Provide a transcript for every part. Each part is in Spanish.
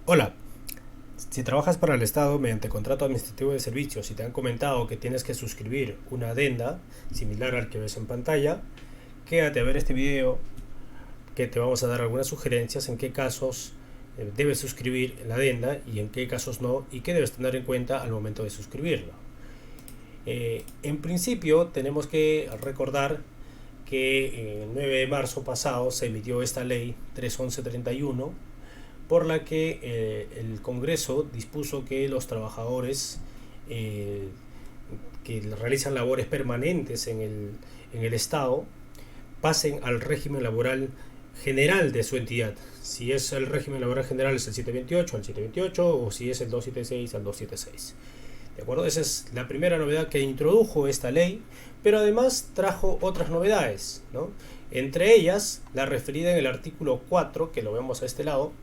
Hola, si trabajas para el Estado mediante contrato administrativo de servicios y te han comentado que tienes que suscribir una adenda similar al que ves en pantalla, quédate a ver este video que te vamos a dar algunas sugerencias en qué casos debes suscribir la adenda y en qué casos no y qué debes tener en cuenta al momento de suscribirlo. En principio tenemos que recordar que el 9 de marzo pasado se emitió esta ley 31131 por la que el Congreso dispuso que los trabajadores eh, que realizan labores permanentes en el Estado pasen al régimen laboral general de su entidad. Si es el régimen laboral general es el 728 al 728 o si es el 276 al 276. ¿De acuerdo? Esa es la primera novedad que introdujo esta ley, pero además trajo otras novedades, ¿no? Entre ellas, la referida en el artículo 4, que lo vemos a este lado,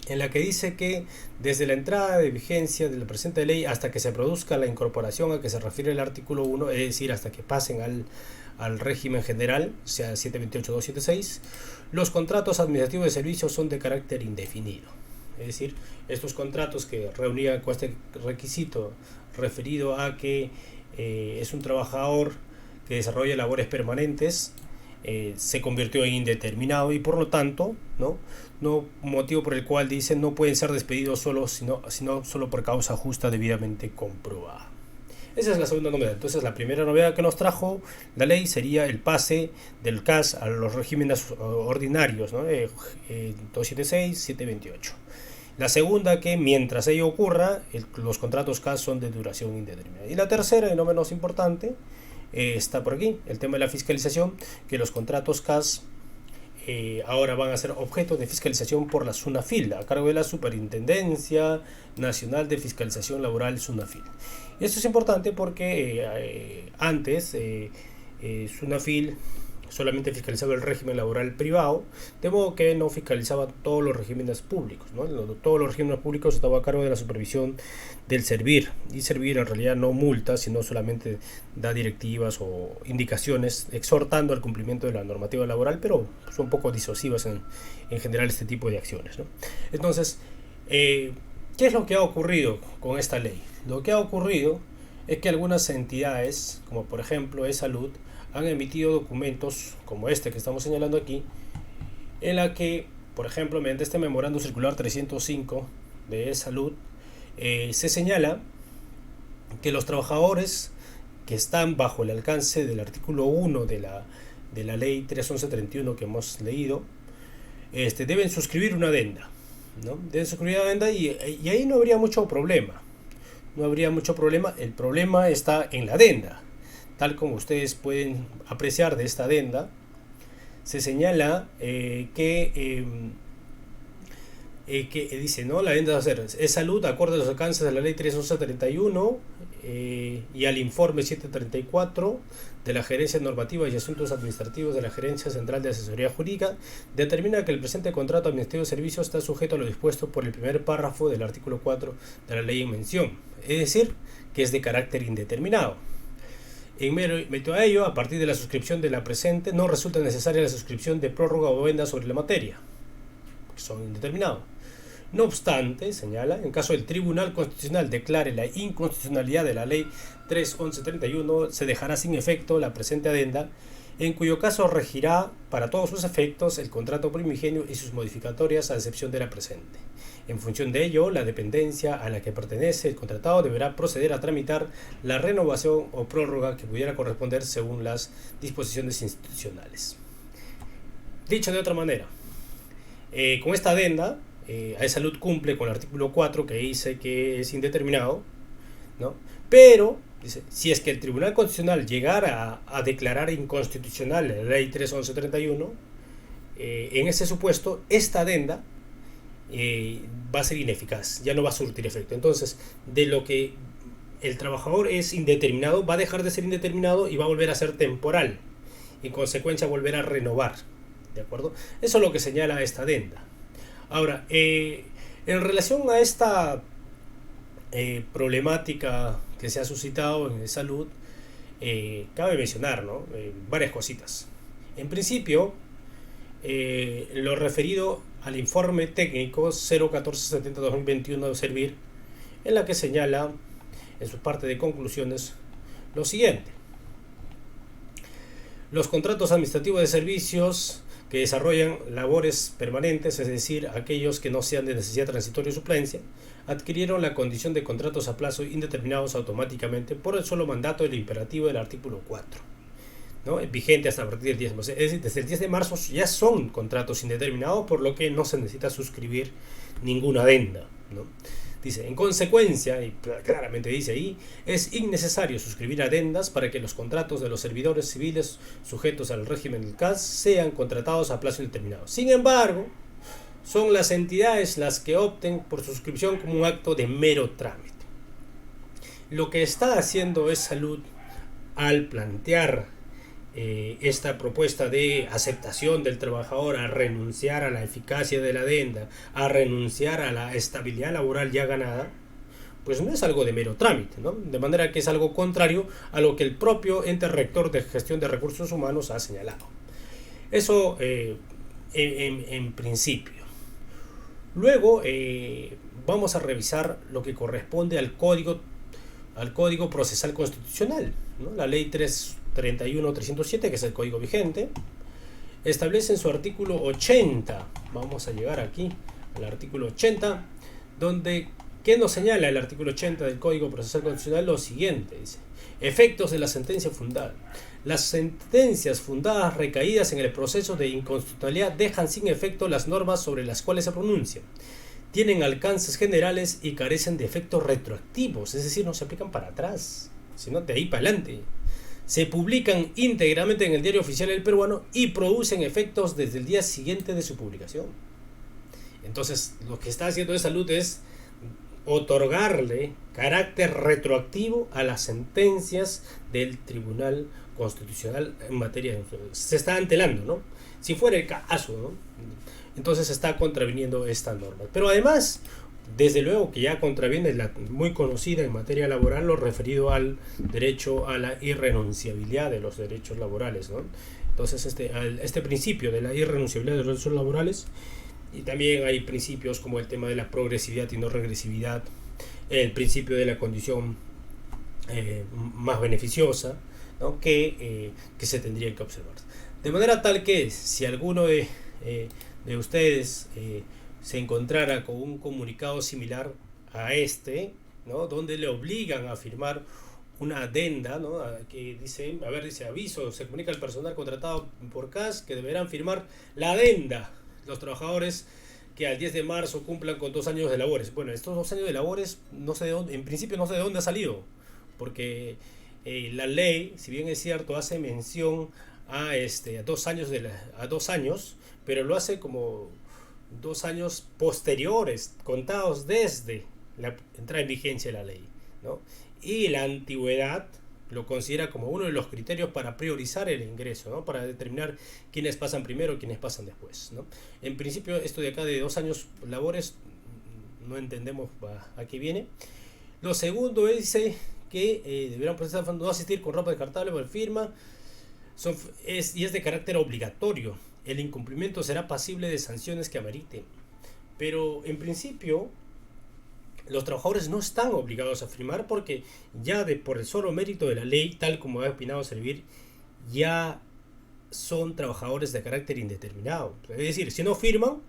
en la que dice que desde la entrada de vigencia de la presente ley hasta que se produzca la incorporación a que se refiere el artículo 1, es decir, hasta que pasen al régimen general, sea 728-276, los contratos administrativos de servicios son de carácter indefinido. Es decir, estos contratos que reunían con este requisito referido a que es un trabajador que desarrolla labores permanentes, se convirtió en indeterminado y por lo tanto, no motivo por el cual dicen no pueden ser despedidos sino solo por causa justa debidamente comprobada. Esa es la segunda novedad. Entonces la primera novedad que nos trajo la ley sería el pase del CAS a los regímenes ordinarios, ¿no? 276, 728. La segunda, que mientras ello ocurra, los contratos CAS son de duración indeterminada. Y la tercera, y no menos importante, está por aquí, el tema de la fiscalización, que los contratos CAS ahora van a ser objeto de fiscalización por la SUNAFIL, a cargo de la Superintendencia Nacional de Fiscalización Laboral, SUNAFIL. Esto es importante porque antes SUNAFIL solamente fiscalizaba el régimen laboral privado, de modo que no fiscalizaba todos los regímenes públicos, ¿no? Todos los regímenes públicos estaban a cargo de la supervisión del Servir, y Servir en realidad no multa, sino solamente da directivas o indicaciones exhortando al cumplimiento de la normativa laboral, pero son un poco disuasivas en general este tipo de acciones, ¿no? Entonces, ¿qué es lo que ha ocurrido con esta ley? Lo que ha ocurrido es que algunas entidades, como por ejemplo E-Salud, han emitido documentos como este que estamos señalando aquí, en la que, por ejemplo, mediante este memorando circular 305 de salud, se señala que los trabajadores que están bajo el alcance del artículo 1 de la ley 31131 que hemos leído, deben suscribir una adenda, ¿no? Deben suscribir una adenda y ahí no habría mucho problema. No habría mucho problema. El problema está en la adenda. Tal como ustedes pueden apreciar de esta adenda, se señala que dice, ¿no? La adenda va a ser es salud acorde a los alcances de la ley 31131 y al informe 734 de la Gerencia Normativa y Asuntos Administrativos de la Gerencia Central de Asesoría Jurídica, determina que el presente contrato administrativo de servicios está sujeto a lo dispuesto por el primer párrafo del artículo 4 de la ley en mención, es decir, que es de carácter indeterminado. En mérito a ello, a partir de la suscripción de la presente, no resulta necesaria la suscripción de prórroga o venda sobre la materia, que son indeterminados. No obstante, señala, en caso el Tribunal Constitucional declare la inconstitucionalidad de la Ley 3.1131, se dejará sin efecto la presente adenda, en cuyo caso regirá para todos sus efectos el contrato primigenio y sus modificatorias a excepción de la presente. En función de ello, la dependencia a la que pertenece el contratado deberá proceder a tramitar la renovación o prórroga que pudiera corresponder según las disposiciones institucionales. Dicho de otra manera, con esta adenda, salud cumple con el artículo 4 que dice que es indeterminado, ¿no? Pero dice, si es que el Tribunal Constitucional llegara a declarar inconstitucional la ley 3.1131, en ese supuesto, esta adenda va a ser ineficaz, ya no va a surtir efecto. Entonces, de lo que el trabajador es indeterminado, va a dejar de ser indeterminado y va a volver a ser temporal. En consecuencia, volver a renovar. ¿De acuerdo? Eso es lo que señala esta adenda. Ahora, en relación a esta problemática que se ha suscitado en salud, cabe mencionar, ¿no? Varias cositas. En principio, lo referido al informe técnico 01470-2021 de Servir, en la que señala en su parte de conclusiones lo siguiente: los contratos administrativos de servicios que desarrollan labores permanentes, es decir, aquellos que no sean de necesidad transitoria o suplencia, adquirieron la condición de contratos a plazo indeterminados automáticamente por el solo mandato del imperativo del artículo 4, ¿no? Vigente hasta a partir del 10 de marzo. Es decir, desde el 10 de marzo ya son contratos indeterminados, por lo que no se necesita suscribir ninguna adenda, ¿no? Dice, en consecuencia, y claramente dice ahí, es innecesario suscribir adendas para que los contratos de los servidores civiles sujetos al régimen del CAS sean contratados a plazo indeterminado. Sin embargo, son las entidades las que opten por suscripción como un acto de mero trámite. Lo que está haciendo es Salud al plantear esta propuesta de aceptación del trabajador a renunciar a la eficacia de la adenda, a renunciar a la estabilidad laboral ya ganada, pues no es algo de mero trámite, ¿no? De manera que es algo contrario a lo que el propio ente rector de gestión de recursos humanos ha señalado. Eso en principio. Luego vamos a revisar lo que corresponde al Código Procesal Constitucional, ¿no? La Ley 331-307, que es el código vigente, establece en su artículo 80, vamos a llegar aquí al artículo 80, donde, ¿qué nos señala el artículo 80 del Código Procesal Constitucional? Lo siguiente, dice: efectos de la sentencia fundada. Las sentencias fundadas recaídas en el proceso de inconstitucionalidad dejan sin efecto las normas sobre las cuales se pronuncian. Tienen alcances generales y carecen de efectos retroactivos, es decir, no se aplican para atrás, sino de ahí para adelante. Se publican íntegramente en el Diario Oficial del Peruano y producen efectos desde el día siguiente de su publicación. Entonces, lo que está haciendo de Salud es otorgarle carácter retroactivo a las sentencias del Tribunal Constitucional en materia de... Se está antelando, ¿no? Si fuera el caso, ¿no? Entonces está contraviniendo esta norma. Pero además, desde luego que ya contraviene la muy conocida en materia laboral, lo referido al derecho a la irrenunciabilidad de los derechos laborales, ¿no? Entonces este principio de la irrenunciabilidad de los derechos laborales, y también hay principios como el tema de la progresividad y no regresividad, el principio de la condición más beneficiosa, ¿no? que se tendría que observar. De manera tal que si alguno de ustedes se encontrara con un comunicado similar a este, ¿no? Donde le obligan a firmar una adenda, ¿no? Que dice, dice: aviso, se comunica al personal contratado por CAS que deberán firmar la adenda los trabajadores que al 10 de marzo cumplan con 2 años de labores. Bueno, estos 2 años de labores, no sé de dónde, en principio no sé de dónde ha salido, porque la ley, si bien es cierto, hace mención a 2 años, a 2 años, pero lo hace como 2 años posteriores, contados desde la entrada en vigencia de la ley, ¿no? Y la antigüedad lo considera como uno de los criterios para priorizar el ingreso, ¿no? Para determinar quiénes pasan primero, quiénes pasan después, ¿no? En principio, esto de acá de 2 años labores, no entendemos a qué viene. Lo segundo dice que deberán procesar no asistir con ropa descartable por firma, y es de carácter obligatorio. El incumplimiento será pasible de sanciones que ameriten. Pero en principio los trabajadores no están obligados a firmar, porque ya por el solo mérito de la ley, tal como ha opinado Servir, ya son trabajadores de carácter indeterminado. Es decir, si no firman,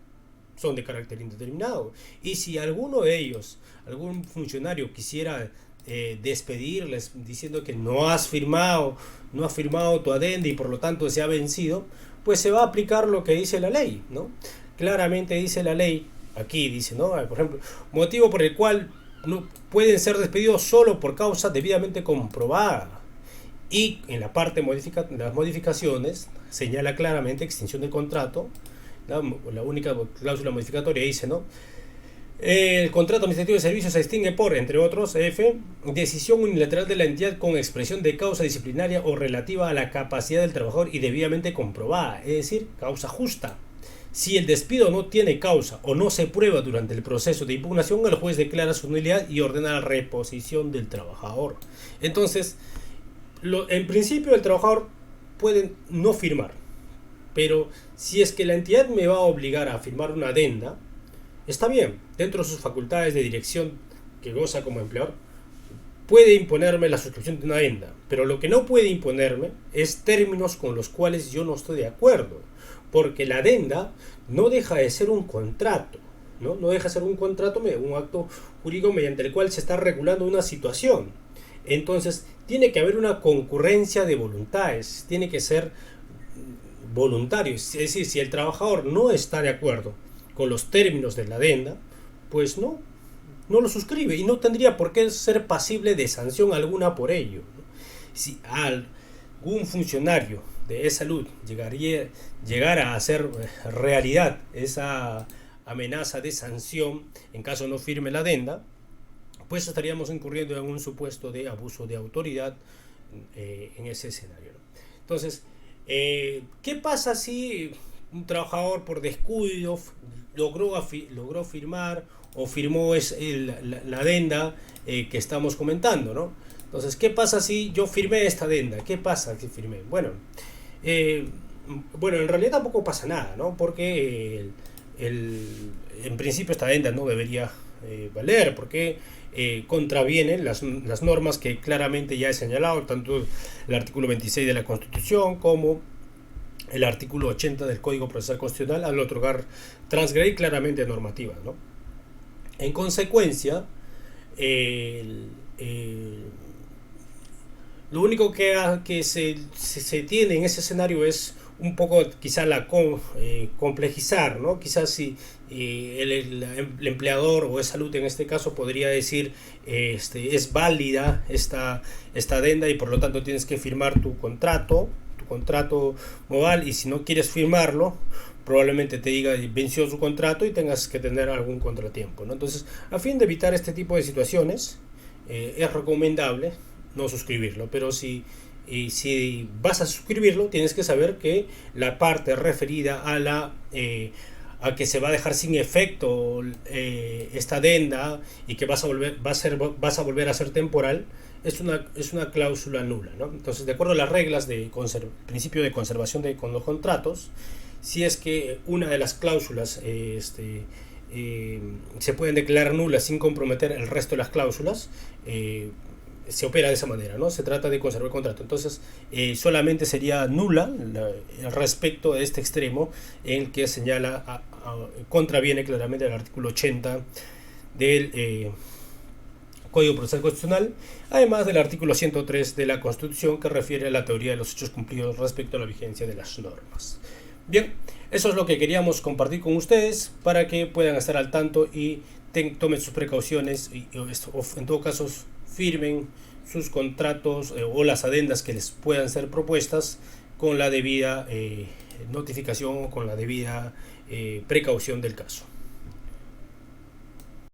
son de carácter indeterminado. Y si alguno de ellos, algún funcionario quisiera despedirles diciendo que no has firmado tu adenda y por lo tanto se ha vencido, pues se va a aplicar lo que dice la ley, ¿no? Claramente dice la ley, aquí dice, ¿no? Por ejemplo, motivo por el cual no pueden ser despedidos solo por causa debidamente comprobada. Y en la parte de las modificaciones señala claramente extinción del contrato. La única cláusula modificatoria dice, ¿no? El contrato administrativo de servicios se extingue por, entre otros, decisión unilateral de la entidad con expresión de causa disciplinaria o relativa a la capacidad del trabajador y debidamente comprobada, es decir, causa justa. Si el despido no tiene causa o no se prueba durante el proceso de impugnación, el juez declara su nulidad y ordena la reposición del trabajador. Entonces, en principio el trabajador puede no firmar, Pero si es que la entidad me va a obligar a firmar una adenda, está bien, dentro de sus facultades de dirección que goza como empleador, puede imponerme la suscripción de una adenda, pero lo que no puede imponerme es términos con los cuales yo no estoy de acuerdo, porque la adenda no deja de ser un contrato, no deja de ser un contrato, un acto jurídico mediante el cual se está regulando una situación. Entonces, tiene que haber una concurrencia de voluntades, tiene que ser voluntario, es decir, si el trabajador no está de acuerdo con los términos de la adenda, pues no lo suscribe y no tendría por qué ser pasible de sanción alguna por ello. Si algún funcionario de salud llegara a hacer realidad esa amenaza de sanción en caso no firme la adenda, pues estaríamos incurriendo en un supuesto de abuso de autoridad en ese escenario. Entonces, ¿qué pasa si un trabajador por descuido logró firmar o firmó la adenda que estamos comentando, ¿no? Entonces, ¿qué pasa si yo firmé esta adenda? ¿Qué pasa si firmé? Bueno, en realidad tampoco pasa nada, ¿no? Porque en principio esta adenda no debería valer, porque contravienen las normas que claramente ya he señalado, tanto el artículo 26 de la Constitución como el artículo 80 del Código Procesal Constitucional, al otorgar, transgredir claramente normativas, ¿no? En consecuencia, lo único que se tiene en ese escenario es un poco quizá complejizar, ¿no? Quizás si el empleador o es salud en este caso podría decir es válida esta adenda y por lo tanto tienes que firmar tu contrato modal, y si no quieres firmarlo probablemente te diga venció su contrato y tengas que tener algún contratiempo, ¿no? Entonces, a fin de evitar este tipo de situaciones, es recomendable no suscribirlo, pero si vas a suscribirlo, tienes que saber que la parte referida a que se va a dejar sin efecto esta adenda y que vas a volver a ser temporal, es una cláusula nula, ¿no? Entonces, de acuerdo a las reglas de principio de conservación con los contratos, si es que una de las cláusulas se pueden declarar nulas sin comprometer el resto de las cláusulas, se opera de esa manera, ¿no? Se trata de conservar el contrato. Entonces, solamente sería nula respecto a este extremo en el que señala, contraviene claramente el artículo 80 del Código Procesal Constitucional, además del artículo 103 de la Constitución, que refiere a la teoría de los hechos cumplidos respecto a la vigencia de las normas. Bien, eso es lo que queríamos compartir con ustedes para que puedan estar al tanto y tomen sus precauciones o en todo caso firmen sus contratos o las adendas que les puedan ser propuestas con la debida notificación o con la debida precaución del caso.